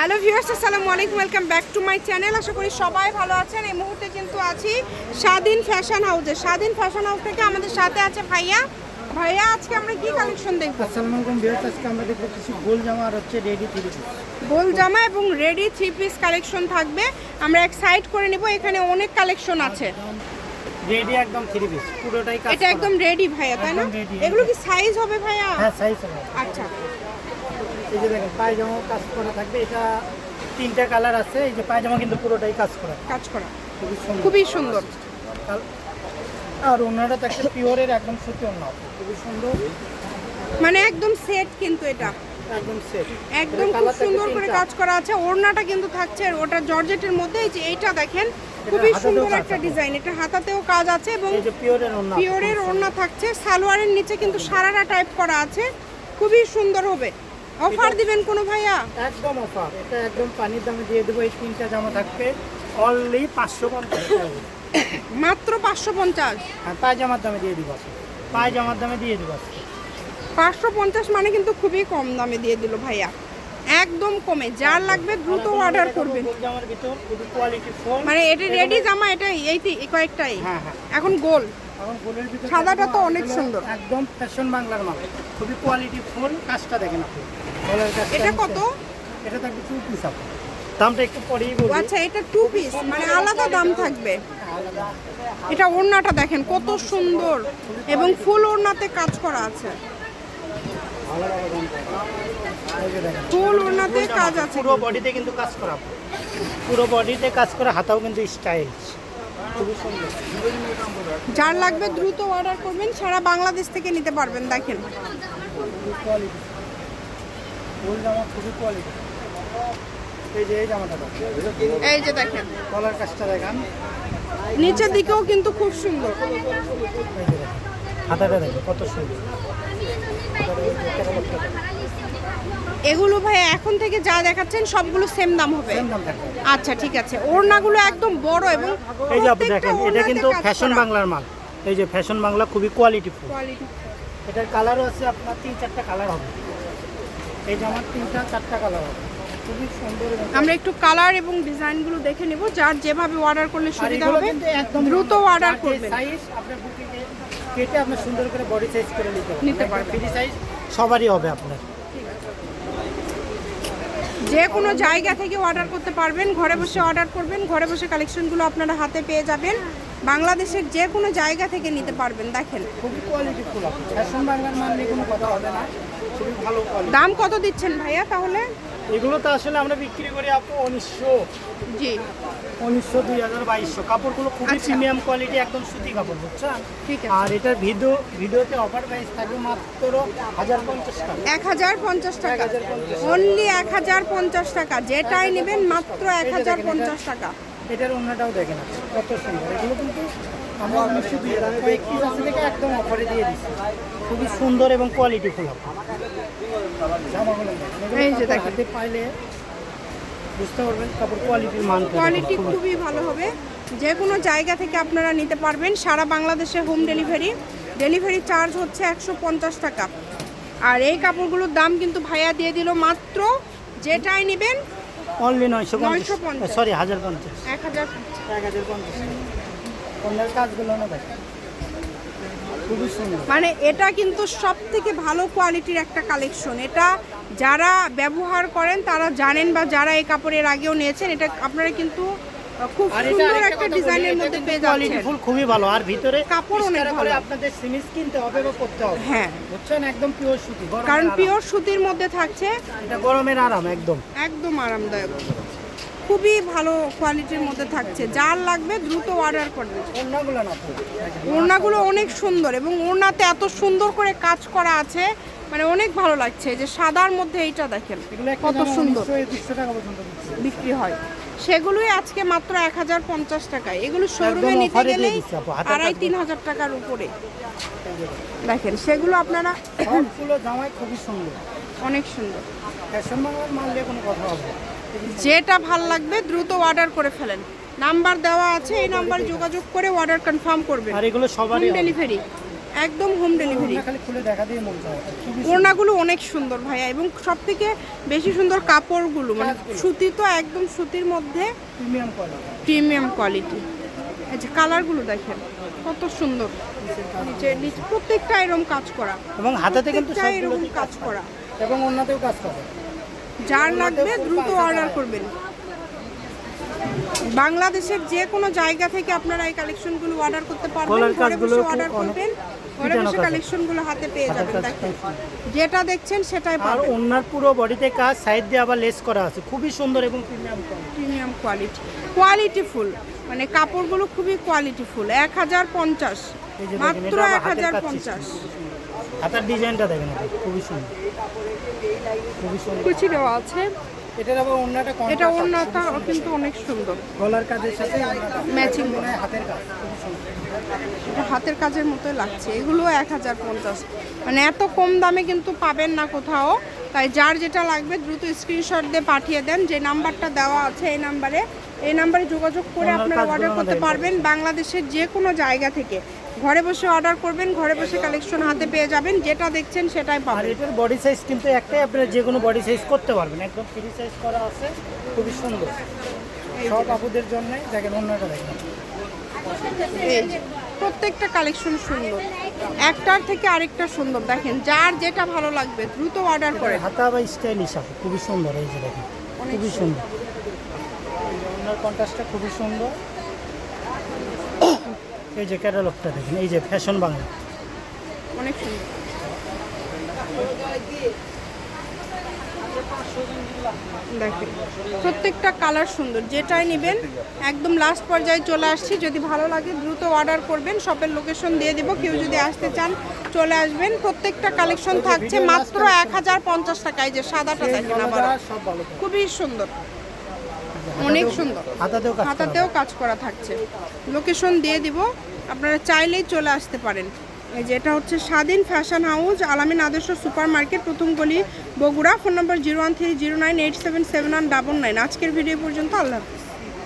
Hello viewers, আসসালামু আলাইকুম, welcome back to my channel. আশা করি সবাই ভালো আছেন। এই মুহূর্তে কিন্তু আছি স্বাধীন ফ্যাশন হাউসে। স্বাধীন ফ্যাশন হাউস থেকে আমাদের সাথে আছে ভাইয়া। ভাইয়া, আজকে আমরা কি কালেকশন দেখবো? আসসালামু আলাইকুম ভিউয়ার্স, আজকে আমরা দেখব কিছু গোল জামা আর হচ্ছে রেডি থ্রি পিস। গোল জামা এবং রেডি থ্রি পিস কালেকশন থাকবে। আমরা এক সাইড করে নিব। এখানে অনেক কালেকশন আছে। রেডি একদম থ্রি পিস, পুরোটাই কাজ এটা একদম রেডি ভাইয়া, তাই না? একদম ready। এগুলো কি সাইজ হবে ভাইয়া? হ্যাঁ, সাইজ হবে। আচ্ছা, এই যে দেখেন পায়জামাও কাজ করা থাকবে। এটা তিনটা কালার আছে। এই যে পায়জামা কিন্তু পুরোটাই কাজ করা, কাজ করা খুবই সুন্দর। খুবই সুন্দর। আর ওনাটা তো একটা পিওরের একদম সুতি ওনা, খুবই সুন্দর, মানে একদম সেট, কিন্তু এটা একদম সেট, একদম খুব সুন্দর করে কাজ করা আছে। ওড়নাটা কিন্তু থাকছে ওটা জর্জেটের মধ্যে। এই যে এইটা দেখেন, খুবই সুন্দর একটা ডিজাইন। এটা হাতাতেও কাজ আছে এবং এই যে পিওরের ওনা, পিওরের ওড়না থাকছে। সালোয়ারের নিচে কিন্তু সারারা টাইপ করা আছে, খুবই সুন্দর হবে। অফার দিবেন কোনো ভাইয়া? একদম অফার। এটা একদম পানির দামে দিয়ে দেবো। এই তিনটা জামা থাকবে অনলি 550 টাকা, মাত্র 550। হ্যাঁ, পায়জামার দামে দিয়ে দিব। পায়জামার দামে দিয়ে দিব। 550 মানে কিন্তু খুবই কম দামে দিয়ে দিল ভাইয়া, একদম কমে। যার লাগবে দ্রুত অর্ডার করবেন। জামার ভিতর খুবই কোয়ালিটি ফুল, মানে এটা রেডি জামা, এটা এই কয়েকটাই। হ্যাঁ হ্যাঁ, এখন গোল এখন গোলের ভিতর সাদাটা তো অনেক সুন্দর, একদম ফ্যাশন বাংলার মাল, খুবই কোয়ালিটি ফুল। কাজটা দেখেন আপনি, গলার কাজটা। এটা কত? এটা থাকবে 2 পিস। আপনি দামটা একটু পরেই ও বলবো। আচ্ছা, এটা 2 পিস, মানে আলাদা দাম থাকবে। এটা ওড়নাটা দেখেন কত সুন্দর এবং ফুল ওড়নাতে কাজ করা আছে। এই যে দেখেন ফুল ওড়নাতে কাজ আছে। পুরো বডিতে কিন্তু কাজ করা, পুরো বডিতে কাজ করা, হাতাও কিন্তু স্টাইলিশ, খুবই সুন্দর। যার লাগবে দ্রুত অর্ডার করবেন। সারা বাংলাদেশ থেকে নিতে পারবেন। দেখেন কোয়ালিটি ফুল জামা, খুবই কোয়ালিটি। এই যে এই জামাটা দেখেন, এই যে দেখেন গলার কাজটা দেখেন, নিচের দিকেও কিন্তু খুব সুন্দর। এই যে দেখেন হাতাটা দেখেন কত সুন্দর। এগুলো ভাই এখন থেকে যা দেখাচ্ছেন সবগুলো সেম দাম হবে? সেম দাম থাকবে। আচ্ছা, ঠিক আছে। ওড়নাগুলো একদম বড় এবং এই যে আপনি প্রত্যেকটা দেখেন, এটা ওড়নাতে কিন্তু কাজ ফ্যাশন করা। বাংলার মাল। এই যে ফ্যাশন বাংলা, খুবই কোয়ালিটি ফুল। কোয়ালিটি। এটার কালারও আছে আপনার 3-4টা কালার হবে। এই জামার 3-4টা কালার হবে, খুবই সুন্দর। আমরা একটু কালার এবং ডিজাইনগুলো দেখে নিব। যার যেভাবে অর্ডার করলে আর সুবিধা এগুলো হবে কিন্তু একদম দ্রুত অর্ডার করবেন। সাইজ আপনার বুকিংয়ে কেটে আপনি সুন্দর করে বডি সাইজ করে নিতে পারবেন। ফ্রি সাইজ সবারই হবে আপনার। যে কোনো জায়গা থেকে অর্ডার করতে পারবেন। ঘরে বসে অর্ডার করবেন, ঘরে বসে কালেকশনগুলো আপনারা হাতে পেয়ে যাবেন। বাংলাদেশের যে কোনো জায়গা থেকে নিতে পারবেন। দেখেন খুবই কোয়ালিটি ফুল, ফ্যাশন বাংলার মাল নিয়ে কোনো কথা হবে না, খুবই ভালো কোয়ালিটি। দাম কত দিচ্ছেন ভাইয়া তাহলে? এগুলো তো আসলে আমরা বিক্রি করি আপু 1900, জি 1900, 2000, 2200। কাপড়গুলো খুবই আচ্ছা। প্রিমিয়াম কোয়ালিটি, একদম সুতি কাপড়, বুঝছেন? ঠিক আছে। আর এটার ভিডিওতে অফার প্রাইস থাকবে মাত্র 1050 টাকা। 1050 টাকা, অনলি 1050 টাকা। যেটাই নেবেন মাত্র 1050 টাকা। এটার অন্যটাও দেখেন আপনি, কত সুন্দর। এগুলো কিন্তু আমরা 1900 কয়েক পিস আছে থেকে একদম অফারে দিয়ে দিচ্ছি, খুবই সুন্দর এবং কোয়ালিটি ফুল। জামাগুলো এই যে দেখেন, হাতে পাইলে বুঝতে পারবেন কাপড় কোয়ালিটির মান। কোয়ালিটি খুবই ভালো হবে। যে কোনো জায়গা থেকে আপনারা নিতে পারবেন। সারা বাংলাদেশে হোম ডেলিভারি চার্জ হচ্ছে 150 টাকা। আর এই কাপড়গুলোর দাম কিন্তু ভাইয়া দিয়ে দিল মাত্র, যেটাই নেবেন অনলি 950, 950, সরি 1050, 1050। অন্যের কাজগুলো না দেখেন, খুবই সুন্দর। মানে এটা কিন্তু সব থেকে ভালো কোয়ালিটির একটা কালেকশন। এটা যারা ব্যবহার করেন তারা জানেন, বা যারা এই কাপড়ের আগেও নিয়েছেন, এটা আপনারা কিন্তু খুব আর এটা সুন্দর আরেকটা একটা কথা বলি, ডিজাইনের এটা মধ্যে কিন্তু পেয়ে কোয়ালিটি যাচ্ছেন। ফুল খুবই ভালো। আর ভিতরে কাপড় অনেক ইস্তারা ভালো। করে আপনাদের সিমিজ কিনতে হবে বা করতে হবে, হ্যাঁ, বুঝছেন? একদম পিওর সুতি, গরমের কারণ আরাম। পিওর সুতির মধ্যে থাকছে, এটা গরমের আরাম একদম। একদম আরামদায়ক, খুবই ভালো কোয়ালিটির মধ্যে থাকছে। যার লাগবে দ্রুত অর্ডার করবেন। অন্যগুলো না ফুল দেখেন, ওড়নাগুলো অনেক সুন্দর এবং ওড়নাতে এত সুন্দর করে কাজ করা আছে, মানে অনেক ভালো লাগছে। যে সাদার মধ্যে এইটা দেখেন এগুলো একটা কত জামা সুন্দর 1900-2100 টাকা পর্যন্ত বিক্রি হয়। সেগুলোই আজকে মাত্র 1050 টাকায়। এগুলো শোরুমে একদম নিতে offer এ দিয়ে গেলেই দিচ্ছি আপু, হাতের 2500-3000 টাকার উপরে। দেখেন সেগুলো আপনারা সবগুলো জামাই খুবই সুন্দর, অনেক সুন্দর। ফ্যাশন বাংলার মাল নিয়ে কোনো কথা হবে না। যেটা ভাল লাগবে দ্রুত অর্ডার করে ফেলেন। নাম্বার দেওয়া আছে, এই নাম্বার যোগাযোগ করে অর্ডার কনফার্ম করবেন। আর এগুলো সবারই হোম হবে। ডেলিভারি একদম হোম ডেলিভারি। ওড়না খালি খুলে দেখা দিয়ে মন চায় খুবই ওড়নাগুলো অনেক সুন্দর ভাইয়া, এবং সব থেকে বেশি সুন্দর কাপড়গুলো, মানে সুতি তো একদম সুতির মধ্যে প্রিমিয়াম কোয়ালিটি। Premium quality. এই যে কালারগুলো দেখেন কত সুন্দর, নিচে নিচে প্রত্যেকটা এরকম কাজ করা, এবং হাতাতে কিন্তু প্রত্যেকটা এরকম সবগুলোতেই কাজ করা। এবং ওড়নাতেও কাজ করে। যার লাগবে দ্রুত অর্ডার করবেন। বাংলাদেশের যে কোনো জায়গা থেকে আপনারা এই কালেকশনগুলো অর্ডার করতে পারবেন। গলার ঘরে কাজগুলো বসে খুব অর্ডার করবেন, ঘরে পিটানো বসে কাজ। কালেকশনগুলো হাতে পেয়ে হাতের যাবেন। কাজ দেখেন খুব সুন্দর। যেটা দেখছেন সেটাই আর পাবেন। ওড়নার পুরো বডিতে কাজ, সাইড দিয়ে আবার লেস করা আছে, খুবই সুন্দর এবং প্রিমিয়াম কোয়ালিটি। প্রিমিয়াম কোয়ালিটিফুল, মানে কাপড়গুলো খুবই কোয়ালিটিফুল। 1050, এই যে দেখেন, মাত্র এটা আবার হাতের কাজ 1050। হাতার ডিজাইনটা দেখেন আপনি, খুবই সুন্দর, খুবই সুন্দর। কুচি দেওয়া আছে। এটার আবার ওড়নাটা এটা ওড়নাটা কিন্তু অনেক সুন্দর, গলার কাজের সাথে ম্যাচিং। হাতের কাজ খুবই সুন্দর। এটা হাতের কাজের মতোই লাগছে। এগুলো 1050, মানে এত কম দামে কিন্তু পাবেন না কোথাও। তাই যার যেটা লাগবে দ্রুত স্ক্রিনশট দিয়ে পাঠিয়ে দেন। যে নাম্বারটা দেওয়া আছে এই নাম্বারে যোগাযোগ করে আপনারা অর্ডার করতে পারবেন। বাংলাদেশের যে কোনো জায়গা থেকে ঘরে বসে অর্ডার করবেন, ঘরে বসে কালেকশন হাতে পেয়ে যাবেন। যেটা দেখছেন সেটাই আর পাবেন। এটার বডি সাইজ কিন্তু একটাই, আপনারা যে কোনো বডি সাইজ করতে পারবেন, একদম ফ্রি সাইজ করা আছে, খুবই সুন্দর। সব আপুদের জন্য দেখেন ওড়নাটা দেখেন, এই যে, প্রত্যেকটা কালেকশন সুন্দর, একটার থেকে আরেকটা সুন্দর। দেখেন যার যেটা ভালো লাগবে দ্রুত অর্ডার করেন। হাতা বা স্টাইলিশ আছে, খুবই সুন্দর। এই যে দেখেন, খুবই সুন্দর। ওড়নার কন্ট্রাস্টটা খুবই সুন্দর। এই যে ক্যাটালগটা দেখেন, এই যে ফ্যাশন বাংলা, অনেক সুন্দর। দেখেন প্রত্যেকটা কালার সুন্দর, যেটাই নেবেন। একদম লাস্ট পর্যায়ে চলে আসছি, যদি ভালো লাগে দ্রুত অর্ডার করবেন। শপের লোকেশন দিয়ে দিব, কেউ যদি আসতে চান চলে আসবেন। প্রত্যেকটা কালেকশন থাকছে মাত্র 1050 টাকায়। যে সাদাটা দেখেন আবার সব ভালো। খুবই সুন্দর, অনেক সুন্দর। হাতাতেও কাজ করা। হাতাতেও কাজ করা থাকছে। লোকেশন দিয়ে দিব, আপনারা চাইলেই চলে আসতে পারেন। এই যে এটা হচ্ছে স্বাধীন ফ্যাশন হাউস, আলামিন আদর্শ সুপার মার্কেট, প্রথম গলি, বগুড়া। ফোন নম্বর 01309877199। আজকের ভিডিও পর্যন্ত, আল্লাহ হাফিজ।